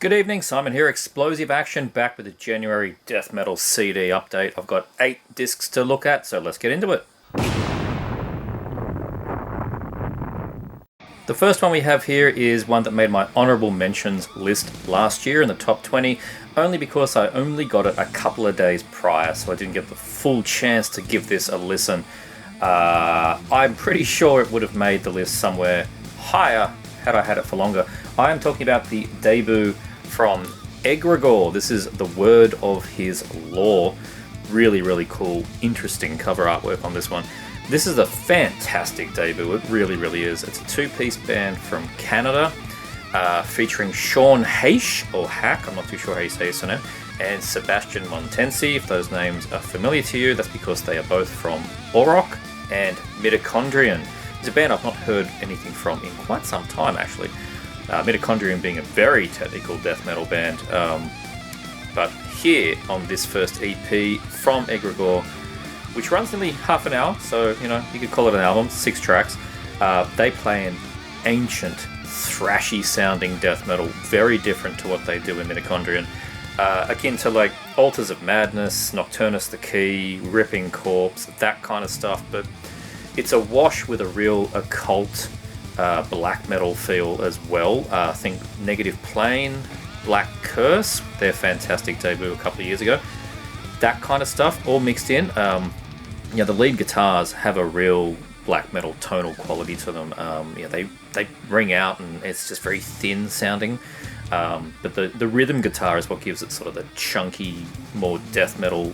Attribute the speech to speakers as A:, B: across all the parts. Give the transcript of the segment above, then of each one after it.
A: Good evening, Simon here. Explosive Action back with the January Death Metal CD update. I've got 8 discs to look at, so let's get into it. The first one we have here is one that made my honourable mentions list last year in the top 20, only because I only got it a couple of days prior, so I didn't get the full chance to give this a listen. I'm pretty sure it would have made the list somewhere higher had I had it for longer. I am talking about the debut from Egregore. This is The Word of His Law. Really, really cool, interesting cover artwork on this one. This is a fantastic debut, it really, really is. It's a two-piece band from Canada, featuring Sean Haish, or Hack, I'm not too sure how you say his name, and Sebastian Montensi. If those names are familiar to you, that's because they are both from Auroch and Mitochondrion. It's a band I've not heard anything from in quite some time, actually. Mitochondrion being a very technical death metal band. But here on this first EP from Egregore, which runs nearly half an hour, so you could call it an album, 6 tracks. They play an ancient, thrashy sounding death metal, very different to what they do in Mitochondrion. Akin to like Altars of Madness, Nocturnus the Key, Ripping Corpse, that kind of stuff, but it's a wash with a real occult black metal feel as well. I think Negative Plane, Black Curse, their fantastic debut a couple of years ago. That kind of stuff all mixed in. The lead guitars have a real black metal tonal quality to them. They ring out and it's just very thin sounding. But the rhythm guitar is what gives it sort of the chunky, more death metal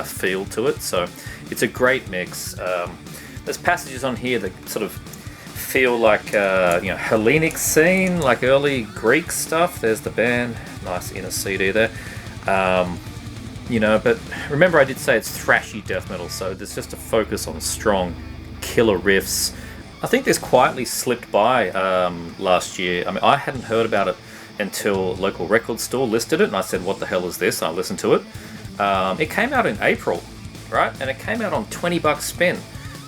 A: feel to it. So it's a great mix. There's passages on here that sort of feel like Hellenic scene, like early Greek stuff. There's the band, nice inner CD there. But remember I did say it's thrashy death metal, so there's just a focus on strong killer riffs. I think this quietly slipped by last year. I mean, I hadn't heard about it until a local record store listed it, and I said, what the hell is this? I listened to it. It came out in April, right? And it came out on $20 spin.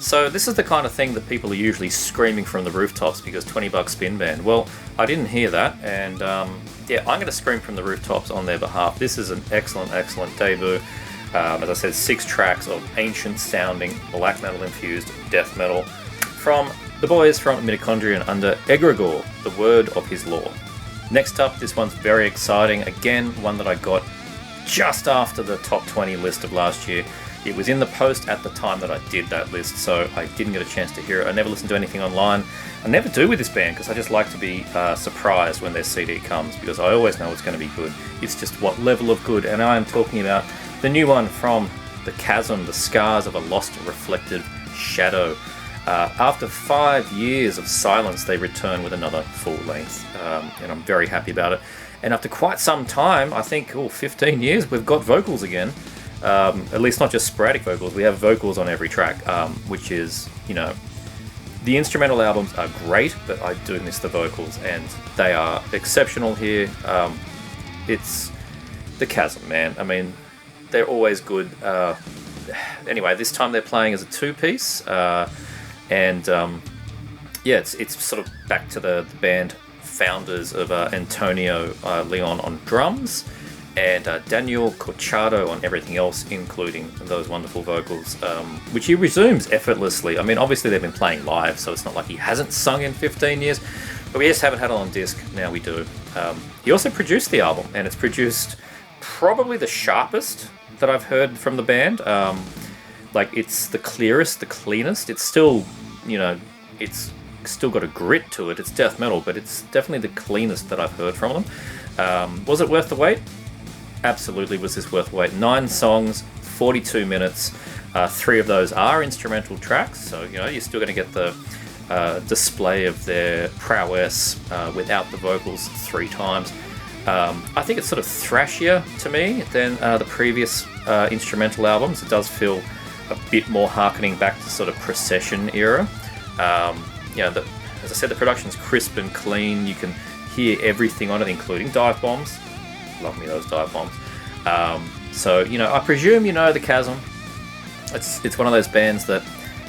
A: So this is the kind of thing that people are usually screaming from the rooftops because $20 spin band. Well, I didn't hear that, and I'm going to scream from the rooftops on their behalf. This is an excellent, excellent debut. As I said, 6 tracks of ancient sounding, black metal infused death metal from the boys from Mitochondrion under Egregore, The Word of His Law. Next up, this one's very exciting. Again, one that I got just after the top 20 list of last year. It was in the post at the time that I did that list, so I didn't get a chance to hear it. I never listened to anything online. I never do with this band because I just like to be surprised when their CD comes, because I always know it's going to be good. It's just what level of good, and I am talking about the new one from The Chasm, The Scars of a Lost Reflective Shadow. After 5 years of silence, they return with another full length, and I'm very happy about it. And after quite some time, I think 15 years, we've got vocals again. At least not just sporadic vocals, we have vocals on every track, which is, the instrumental albums are great, but I do miss the vocals, and they are exceptional here. It's The Chasm, man. I mean, they're always good. Anyway, this time they're playing as a 2-piece, it's sort of back to the band founders of Antonio Leon on drums, and Daniel Corchado on everything else, including those wonderful vocals, which he resumes effortlessly. I mean, obviously they've been playing live, so it's not like he hasn't sung in 15 years, but we just haven't had it on disc. Now we do. He also produced the album, and it's produced probably the sharpest that I've heard from the band. It's the clearest, the cleanest. It's still, it's still got a grit to it. It's death metal, but it's definitely the cleanest that I've heard from them. Was it worth the wait? Absolutely was this worth the wait. 9 songs, 42 minutes. 3 of those are instrumental tracks, so you're still going to get the display of their prowess without the vocals 3 times. I think it's sort of thrashier to me than the previous instrumental albums. It does feel a bit more harkening back to sort of Procession era. As I said, the production's crisp and clean. You can hear everything on it, including dive bombs. Love me those dive bombs. I presume The Chasm. It's one of those bands that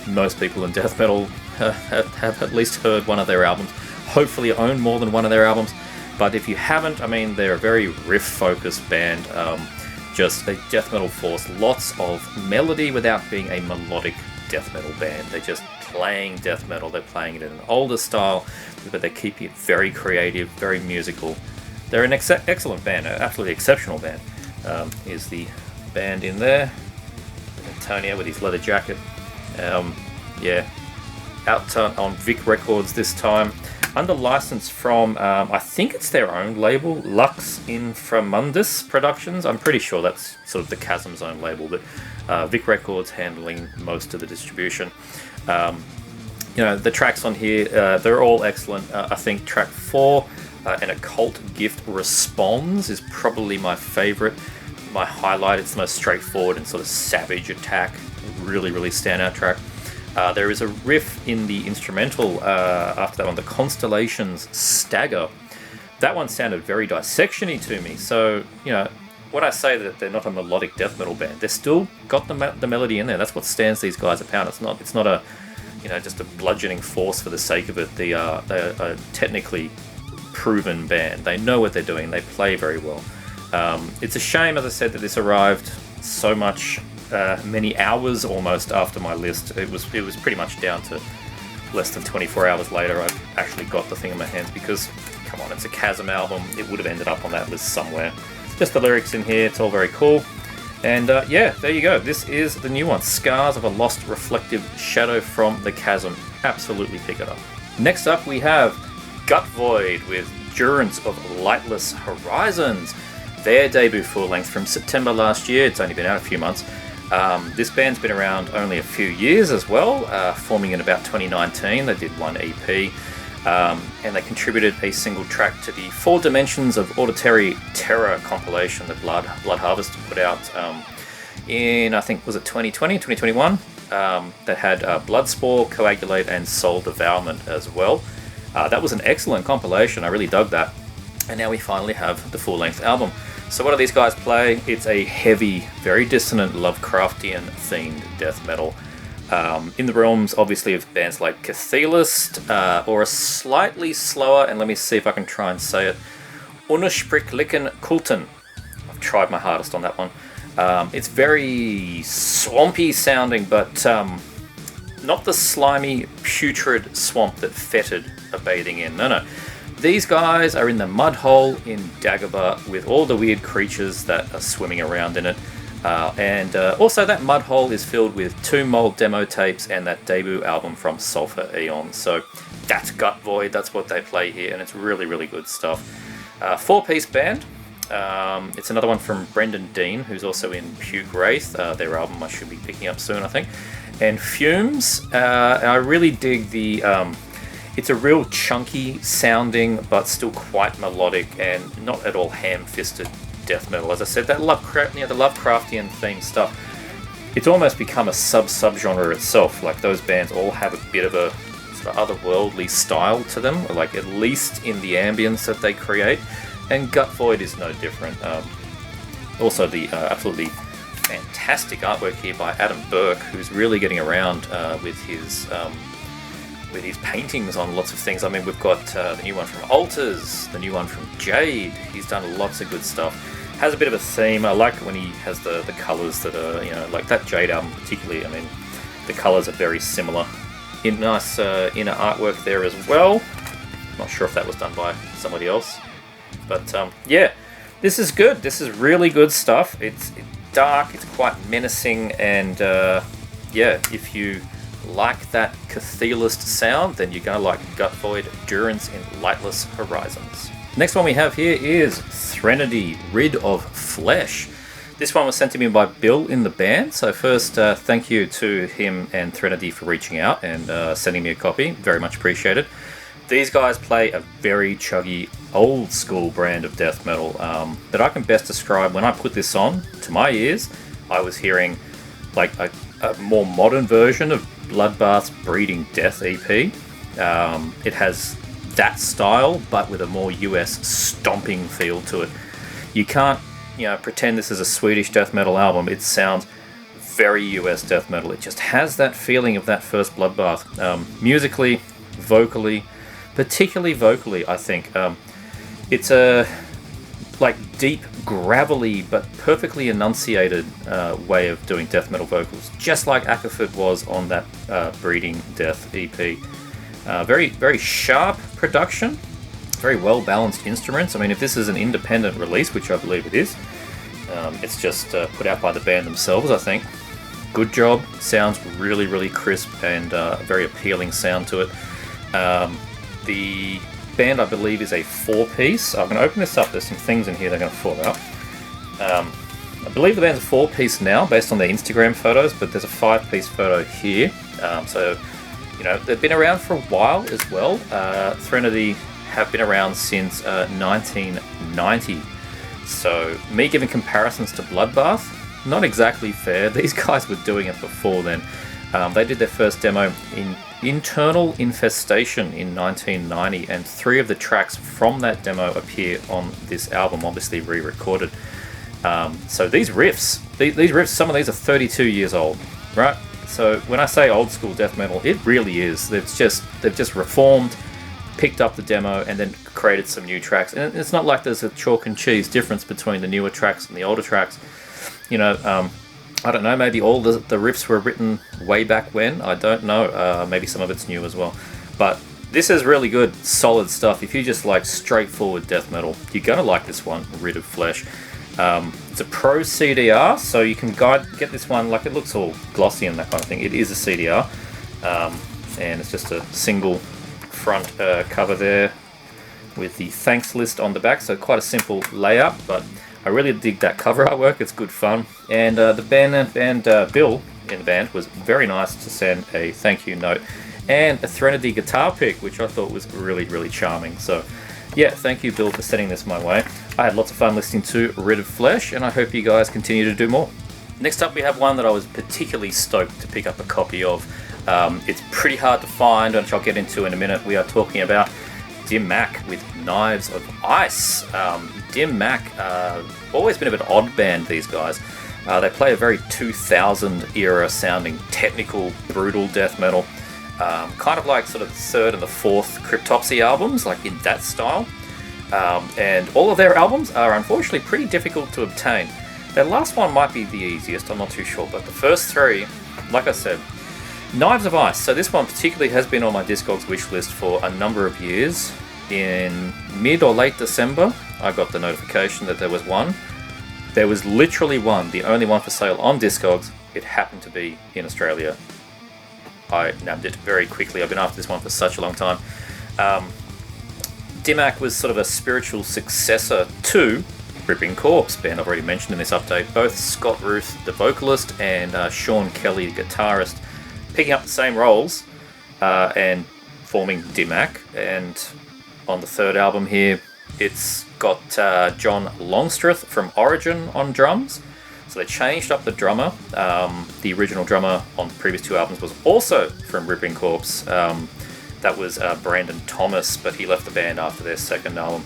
A: most people in death metal have at least heard one of their albums. Hopefully own more than one of their albums. But if you haven't, I mean, they're a very riff-focused band, just a death metal force. Lots of melody without being a melodic death metal band. They're just playing death metal. They're playing it in an older style, but they're keeping it very creative, very musical. They're an excellent band, an absolutely exceptional band. Here's the band in there. Antonio with his leather jacket. Yeah, out on Vic Records this time. Under license from, I think it's their own label, Lux Inframundus Productions. I'm pretty sure that's sort of the Chasm's own label, but Vic Records handling most of the distribution. You know, the tracks on here, they're all excellent. I think track 4, An Occult Gift Responds, is probably my favorite, my highlight. It's the most straightforward and sort of savage attack. Really, really standout track. There is a riff in the instrumental after that one, the Constellations Stagger. That one sounded very dissection-y to me. So, you know, when I say that they're not a melodic death metal band, they've still got the melody in there. That's what stands these guys apart. It's not a, you know, just a bludgeoning force for the sake of it. They're a technically proven band. They know what they're doing. They play very well. It's a shame, as I said, that this arrived so much. Many hours almost after my list. It was pretty much down to less than 24 hours later I actually got the thing in my hands, because, come on, it's a Chasm album. It would have ended up on that list somewhere. Just the lyrics in here, it's all very cool. And yeah, there you go. This is the new one, Scars of a Lost Reflective Shadow from the Chasm. Absolutely pick it up. Next up we have Gut Void with Durance of Lightless Horizons. Their debut full-length from September last year. It's only been out a few months. This band's been around only a few years as well, forming in about 2019. They did one EP, and they contributed a single track to the 4 Dimensions of Auditory Terror compilation that Blood Harvest put out in, I think, was it 2020, 2021? That had Bloodspore, Coagulate, and Soul Devourment as well. That was an excellent compilation. I really dug that. And now we finally have the full-length album. So what do these guys play? It's a heavy, very dissonant Lovecraftian themed death metal. In the realms, obviously, of bands like Cathelist, or a slightly slower, and let me see if I can try and say it, Unersprechlichen Kulten. I've tried my hardest on that one. It's very swampy sounding, but not the slimy, putrid swamp that Fetid are bathing in. No. These guys are in the mud hole in Dagobah with all the weird creatures that are swimming around in it. And also that mud hole is filled with 2 Mold demo tapes and that debut album from Sulphur Aeon. So that's Gut Void, that's what they play here, and it's really, really good stuff. 4-piece band. It's another one from Brendan Dean, who's also in Puke Wraith. Their album I should be picking up soon, I think. And Fumes. I really dig the... It's a real chunky sounding, but still quite melodic and not at all ham-fisted death metal. As I said, that the Lovecraftian themed stuff, it's almost become a sub-genre itself. Like, those bands all have a bit of a sort of otherworldly style to them, like at least in the ambience that they create. And Gut Void is no different. Also, the absolutely fantastic artwork here by Adam Burke, who's really getting around with his paintings on lots of things. I mean, we've got the new one from Altars, the new one from Jade. He's done lots of good stuff. Has a bit of a theme. I like when he has the colours that are, you know, like that Jade album particularly. I mean, the colours are very similar. Nice inner artwork there as well. Not sure if that was done by somebody else. But yeah, this is good. This is really good stuff. It's dark, it's quite menacing, and yeah, if you like that Cathelist sound, then you're going to like Gut Void, Durance in Lightless Horizons. Next one we have here is Threnody, Rid of Flesh. This one was sent to me by Bill in the band, so first thank you to him and Threnody for reaching out and sending me a copy. Very much appreciated. These guys play a very chuggy, old school brand of death metal that I can best describe. When I put this on to my ears, I was hearing like a more modern version of Bloodbath's Breeding Death EP. It has that style, but with a more US stomping feel to it. You can't, you know, pretend this is a Swedish death metal album. It sounds very US death metal. It just has that feeling of that first Bloodbath. Musically, vocally, particularly vocally, I think. It's a like deep, gravelly, but perfectly enunciated way of doing death metal vocals, just like Ackerford was on that Breeding Death EP. Very, very sharp production, very well balanced instruments. I mean, if this is an independent release, which I believe it is, it's just put out by the band themselves, I think. Good job. Sounds really, really crisp and very appealing sound to it. The band, I believe, is a 4-piece. I'm going to open this up. There's some things in here that are going to fall out. I believe the band's a 4-piece now, based on their Instagram photos, but there's a 5-piece photo here. So, you know, they've been around for a while as well. Threnody have been around since 1990. So, me giving comparisons to Bloodbath, not exactly fair. These guys were doing it before then. They did their first demo in Internal Infestation in 1990, and 3 of the tracks from that demo appear on this album, obviously re-recorded. So these riffs, some of these are 32 years old, right? So when I say old school death metal, it really is. They've just reformed, picked up the demo, and then created some new tracks. And it's not like there's a chalk and cheese difference between the newer tracks and the older tracks. You know, I don't know, maybe all the riffs were written way back when. I don't know. Maybe some of it's new as well. But this is really good, solid stuff. If you just like straightforward death metal, you're going to like this one, Rid of Flesh. It's a Pro CDR, so you can get this one, like it looks all glossy and that kind of thing. It is a CDR. And it's just a single front cover there with the thanks list on the back. So quite a simple layout, but I really dig that cover artwork. It's good fun. And the band Bill in the band was very nice to send a thank you note and a Threnody guitar pick, which I thought was really, really charming. So yeah, thank you, Bill, for sending this my way. I had lots of fun listening to Rid of Flesh, and I hope you guys continue to do more. Next up, we have one that I was particularly stoked to pick up a copy of. It's pretty hard to find, which I'll get into in a minute. We are talking about Dim Mak with Knives of Ice. Dim Mak, always been a bit odd band, these guys. They play a very 2000 era sounding technical, brutal death metal. Kind of like sort of the third and the fourth Cryptopsy albums, like in that style. And all of their albums are unfortunately pretty difficult to obtain. Their last one might be the easiest, I'm not too sure, but the first 3, like I said, Knives of Ice. So this one particularly has been on my Discogs wish list for a number of years. In mid or late December, I got the notification that there was one. There was literally one, the only one for sale on Discogs. It happened to be in Australia. I nabbed it very quickly. I've been after this one for such a long time. Dim Mak was sort of a spiritual successor to Ripping Corpse, band I've already mentioned in this update. Both Scott Ruth, the vocalist, and Sean Kelly, the guitarist, picking up the same roles and forming Dim Mak. And on the third album here, it's got John Longstreth from Origin on drums. So they changed up the drummer. The original drummer on the previous 2 albums was also from Ripping Corpse. That was Brandon Thomas, but he left the band after their second album.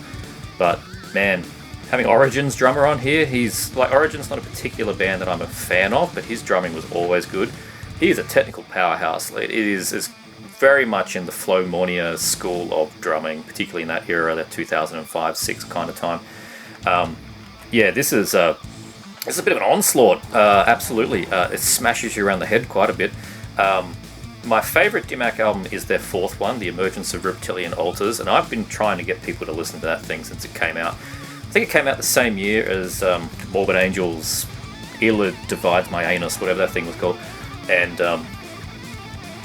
A: But man, having Origin's drummer on here, he's like, Origin's not a particular band that I'm a fan of, but his drumming was always good. He is a technical powerhouse. It is very much in the Flo Mornia school of drumming, particularly in that era, that 2005-6 kind of time. Yeah, this is a bit of an onslaught, absolutely. It smashes you around the head quite a bit. My favourite Dim Mak album is their 4th one, The Emergence of Reptilian Altars, and I've been trying to get people to listen to that thing since it came out. I think it came out the same year as Morbid Angel's Ila Divides My Anus, whatever that thing was called. And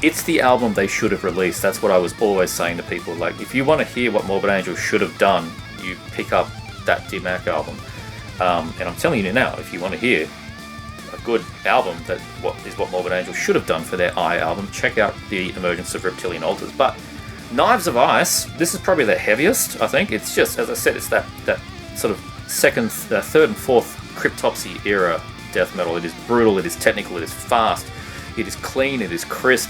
A: it's the album they should have released. That's what I was always saying to people. Like, if you want to hear what Morbid Angel should have done, you pick up that Dim Mak album. And I'm telling you now, if you want to hear a good album that what Morbid Angel should have done for their Eye album, check out The Emergence of Reptilian Altars. But Knives of Ice, this is probably the heaviest, I think. It's just, as I said, it's that sort of third and fourth Cryptopsy era death metal. It is brutal, it is technical, it is fast, it is clean, it is crisp,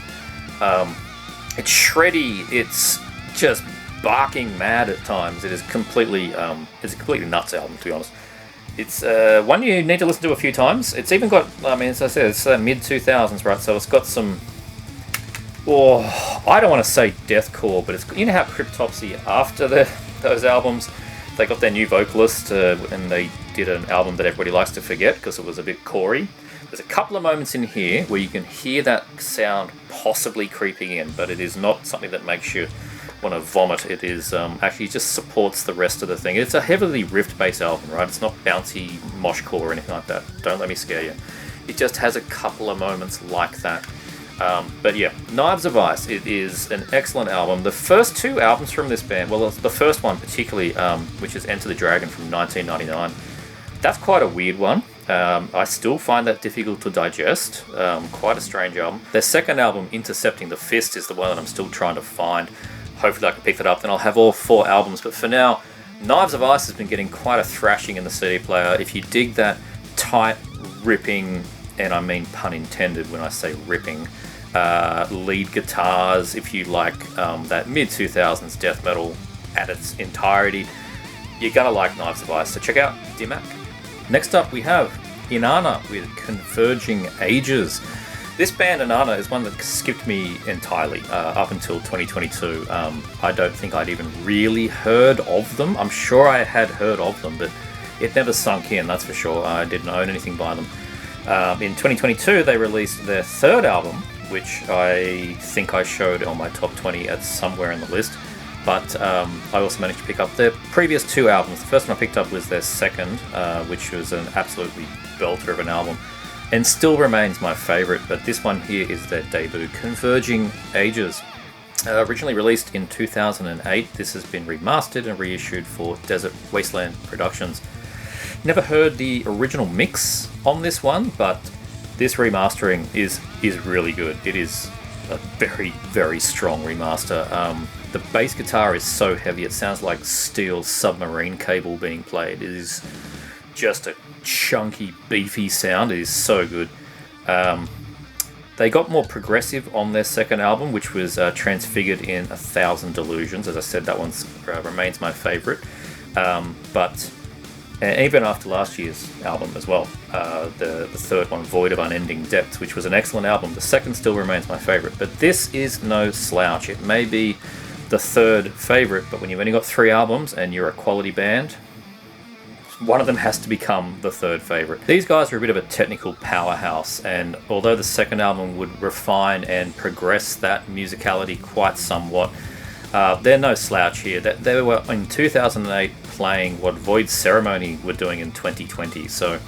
A: it's shreddy, it's just barking mad at times. It is completely, it's a completely nuts album, to be honest. It's one you need to listen to a few times. It's even got, I mean, as I said, it's mid-2000s, right? So it's got some, I don't want to say deathcore, but it's, you know how Cryptopsy, after those albums, They got their new vocalist, and they did an album that everybody likes to forget because it was a bit corey. There's a couple of moments in here where you can hear that sound possibly creeping in, but it is not something that makes you want to vomit. It is actually just supports the rest of the thing. It's a heavily riff-based album, right? It's not bouncy moshcore or anything like that. Don't let me scare you. It just has a couple of moments like that. But yeah, Knives of Ice, it is an excellent album. The first two albums from this band, well, the first one particularly, which is Enter the Dragon from 1999, that's quite a weird one. I still find that difficult to digest. Quite a strange album. Their second album, Intercepting the Fist, is the one that I'm still trying to find. Hopefully I can pick that up, then I'll have all 4 albums. But for now, Knives of Ice has been getting quite a thrashing in the CD player. If you dig that tight, ripping, and I mean pun intended when I say ripping, lead guitars, if you like that mid-2000s death metal at its entirety, you're gonna like Knives of Ice. So check out Dimac. Next up we have Inanna with Converging Ages. This band, Inanna, is one that skipped me entirely up until 2022. I don't think I'd even really heard of them. I'm sure I had heard of them, but it never sunk in, that's for sure. I didn't own anything by them. In 2022, they released their third album, which I think I showed on my top 20 at somewhere in the list. But I also managed to pick up their previous 2 albums. The first one I picked up was their second, which was an absolutely belter of an album, and still remains my favourite, but this one here is their debut, Converging Ages. Originally released in 2008, this has been remastered and reissued for Desert Wasteland Productions. Never heard the original mix on this one, but this remastering is really good. It is a very, very strong remaster. The bass guitar is so heavy, it sounds like steel submarine cable being played. It is just a chunky, beefy sound. It is so good. They got more progressive on their second album, which was Transfigured in 1,000 Delusions. As I said, that one remains my favourite. But even after last year's album as well, the third one, Void of Unending Depths, which was an excellent album, the second still remains my favourite. But this is no slouch. It may be the third favourite, but when you've only got 3 albums and you're a quality band, one of them has to become the third favourite. These guys are a bit of a technical powerhouse, and although the second album would refine and progress that musicality quite somewhat, they're no slouch here. They were in 2008 playing what Void Ceremony were doing in 2020, so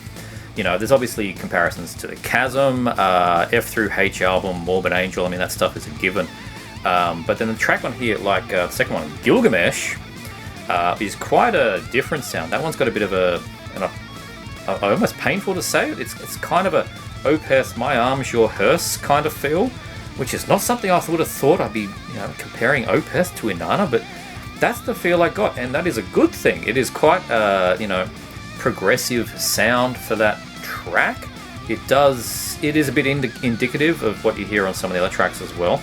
A: you know, there's obviously comparisons to the Chasm, F through H album, Morbid Angel. I mean, that stuff is a given. But then the track on here, like the second one, Gilgamesh, is quite a different sound. That one's got a bit of a almost painful to say it. It's kind of a Opeth, My Arms, Your Hearse kind of feel, which is not something I would have thought I'd be comparing Opeth to Inanna, but that's the feel I got, and that is a good thing. It is quite progressive sound for that track. It is a bit indicative of what you hear on some of the other tracks as well.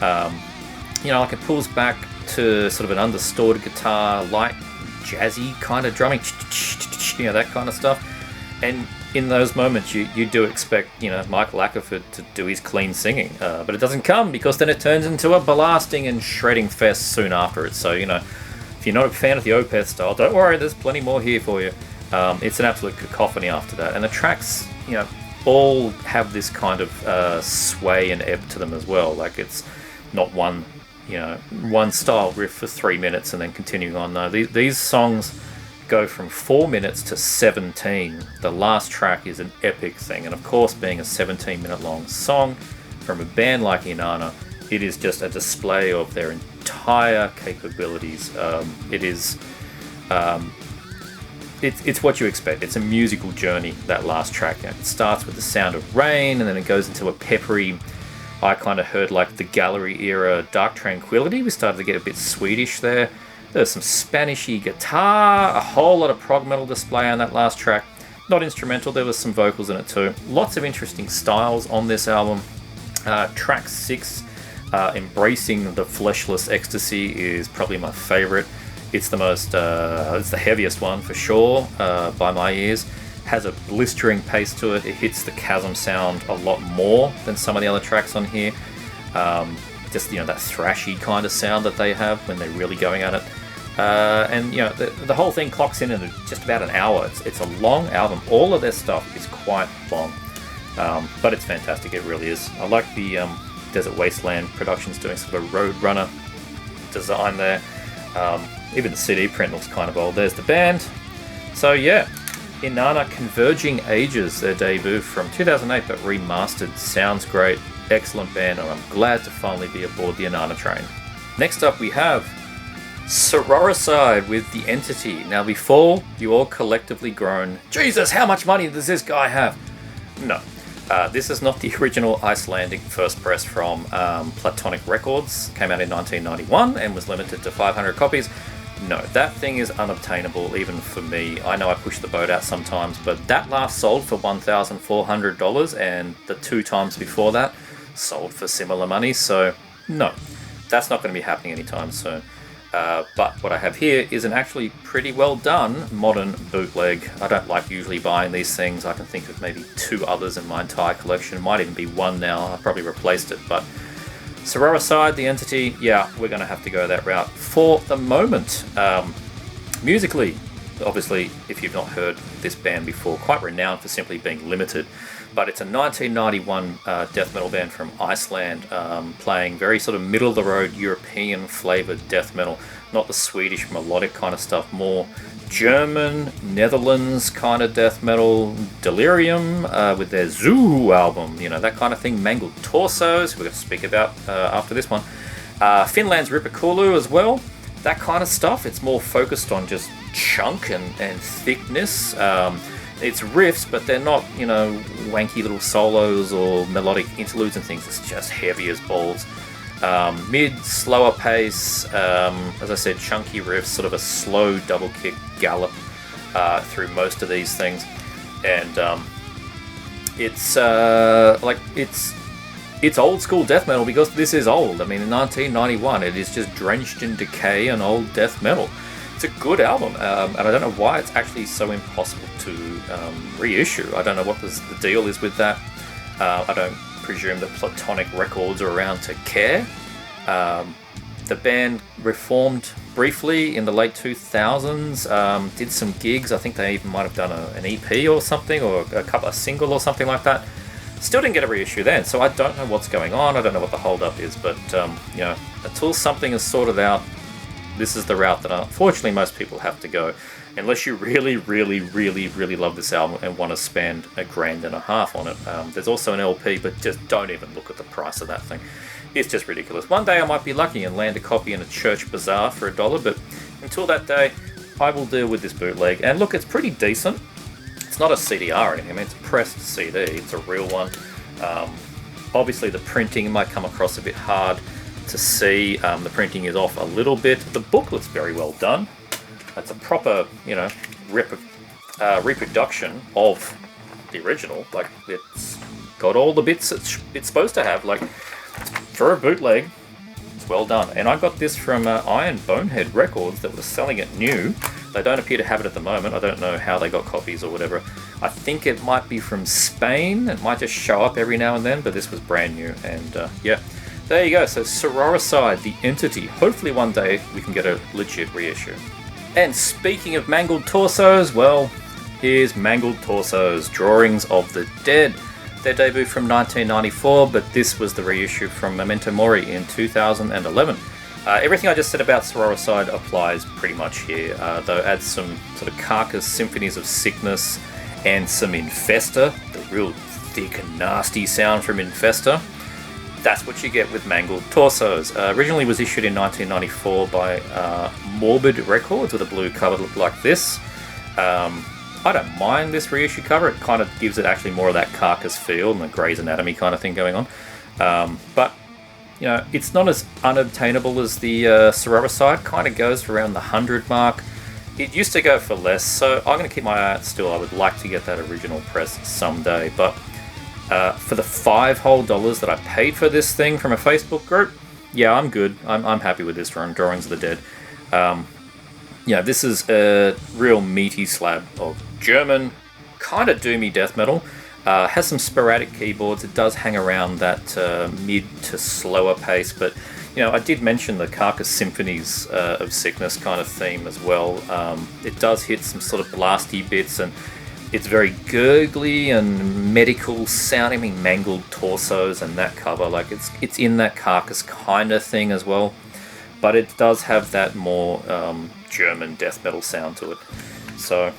A: Like it pulls back to sort of an undistorted guitar, light jazzy kind of drumming, that kind of stuff. And in those moments, you do expect Michael Ackerford to do his clean singing, but it doesn't come, because then it turns into a blasting and shredding fest soon after it. So if you're not a fan of the Opeth style, don't worry, there's plenty more here for you. It's an absolute cacophony after that, and the tracks all have this kind of sway and ebb to them as well. Like it's not one style riff for 3 minutes and then continuing on. No, these songs go from 4 minutes to 17. The last track is an epic thing, and of course, being a 17-minute long song from a band like Inanna, it is just a display of their entire capabilities. It's what you expect. It's a musical journey, that last track. It starts with the sound of rain, and then it goes into a peppery, I kind of heard like the Gallery era Dark Tranquility. We started to get a bit Swedish there. There's some Spanishy guitar, a whole lot of prog metal display on that last track. Not instrumental, there was some vocals in it too. Lots of interesting styles on this album. Track 6, Embracing the Fleshless Ecstasy, is probably my favourite. It's the most, it's the heaviest one for sure, by my ears. Has a blistering pace to it. It hits the Chasm sound a lot more than some of the other tracks on here. Just that thrashy kind of sound that they have when they're really going at it. And you know, the whole thing clocks in just about an hour. It's a long album. All of their stuff is quite long, but it's fantastic. It really is. I like the Desert Wasteland Productions doing sort of a Roadrunner design there. Even the CD print looks kind of old. There's the band. So yeah, Inanna Converging Ages, their debut from 2008, but remastered. Sounds great. Excellent band, and I'm glad to finally be aboard the Inanna train. Next up we have Sororicide with The Entity. Now before you all collectively groan, Jesus, how much money does this guy have? No. This is not the original Icelandic first press from Platonic Records. Came out in 1991 and was limited to 500 copies. No, that thing is unobtainable even for me. I know I push the boat out sometimes, but that last sold for $1,400, and the 2 times before that sold for similar money. So no, that's not going to be happening anytime soon. But what I have here is an actually pretty well done modern bootleg. I don't like usually buying these things. I can think of maybe 2 others in my entire collection. Might even be 1 now. I probably replaced it. But Sororicide, The Entity, yeah, we're going to have to go that route for the moment. Musically, obviously, if you've not heard this band before, quite renowned for simply being limited. But it's a 1991 death metal band from Iceland, playing very sort of middle-of-the-road European flavoured death metal, not the Swedish melodic kind of stuff, more German, Netherlands kind of death metal, Delirium with their Zoo album, you know, that kind of thing, Mangled Torsos, we're going to speak about after this one, Finland's Ripakulu as well, that kind of stuff. It's more focused on just chunk and thickness. It's riffs, but they're not, you know, wanky little solos or melodic interludes and things. It's just heavy as balls. Mid, slower pace, as I said, chunky riffs, sort of a slow double kick gallop through most of these things. And it's old school death metal because this is old. I mean, in 1991, it is just drenched in decay and old death metal. It's a good album, and I don't know why it's actually so impossible to reissue. I don't know what the deal is with that. I don't presume that Platonic Records are around to care. The band reformed briefly in the late 2000s, did some gigs. I think they even might have done an EP or something, or a single or something like that. Still didn't get a reissue then, so I don't know what's going on. I don't know what the hold-up is, but you know, until something is sorted out, this is the route that unfortunately most people have to go, unless you really, really, really, really love this album and want to spend $1,500 on it. There's also an LP, but just don't even look at the price of that thing. It's just ridiculous. One day I might be lucky and land a copy in a church bazaar for $1, but until that day, I will deal with this bootleg. And look, it's pretty decent. It's not a CDR or anything. I mean, it's a pressed CD. It's a real one. Obviously, the printing might come across a bit hard to see. The printing is off a little bit. The booklet's very well done. It's a proper, you know, reproduction of the original. Like, it's got all the bits it's supposed to have. Like, for a bootleg, it's well done. And I got this from Iron Bonehead Records that was selling it new. They don't appear to have it at the moment. I don't know how they got copies or whatever. I think it might be from Spain. It might just show up every now and then, but this was brand new. And yeah. There you go, so Sororicide, The Entity. Hopefully one day we can get a legit reissue. And speaking of Mangled Torsos, well, here's Mangled Torsos, Drawings of the Dead. Their debut from 1994, but this was the reissue from Memento Mori in 2011. Everything I just said about Sororicide applies pretty much here, though adds some sort of carcass symphonies of sickness and some Infesta, the real thick and nasty sound from Infesta. That's what you get with Mangled Torsos. Originally was issued in 1994 by Morbid Records with a blue cover that looked like this. I don't mind this reissue cover. It kind of gives it actually more of that carcass feel and the Grey's Anatomy kind of thing going on. But, you know, it's not as unobtainable as the Sororicide. Kind of goes for around the 100 mark. It used to go for less, so I'm going to keep my eye out still. I would like to get that original press someday, but for the $5 whole that I paid for this thing from a Facebook group, yeah, I'm good. I'm happy with this run, Drawings of the Dead. Yeah, this is a real meaty slab of German, kind of doomy death metal. Has some sporadic keyboards. It does hang around that mid to slower pace, but I did mention the Carcass Symphonies of Sickness kind of theme as well. It does hit some sort of blasty bits, and it's very gurgly and medical sounding. I mean, mangled torsos and that cover, like it's in that Carcass kind of thing as well. But it does have that more German death metal sound to it. So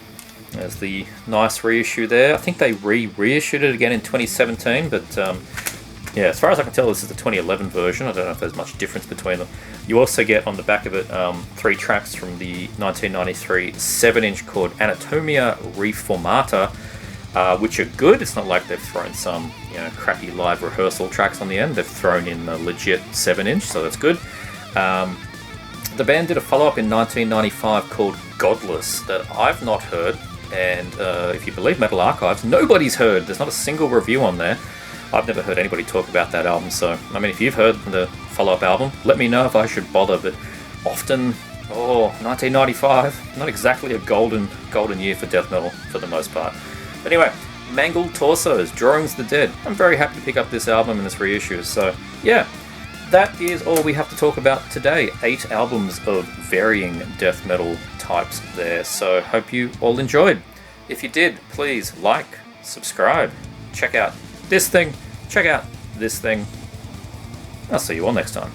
A: there's the nice reissue there. I think they reissued it again in 2017, but yeah, as far as I can tell, this is the 2011 version. I don't know if there's much difference between them. You also get on the back of it 3 tracks from the 1993 7-inch called Anatomia Reformata, which are good. It's not like they've thrown some crappy live rehearsal tracks on the end. They've thrown in a legit 7-inch, so that's good. The band did a follow-up in 1995 called Godless that I've not heard, and if you believe Metal Archives, nobody's heard. There's not a single review on there. I've never heard anybody talk about that album, so I mean, if you've heard the follow-up album, let me know if I should bother. But often, 1995, not exactly a golden year for death metal for the most part. But anyway, Mangled Torsos, Drawings of the Dead. I'm very happy to pick up this album and this reissue. So yeah, that is all we have to talk about today. 8 albums of varying death metal types there. So hope you all enjoyed. If you did, please like, subscribe, check out this thing, check out this thing. I'll see you all next time.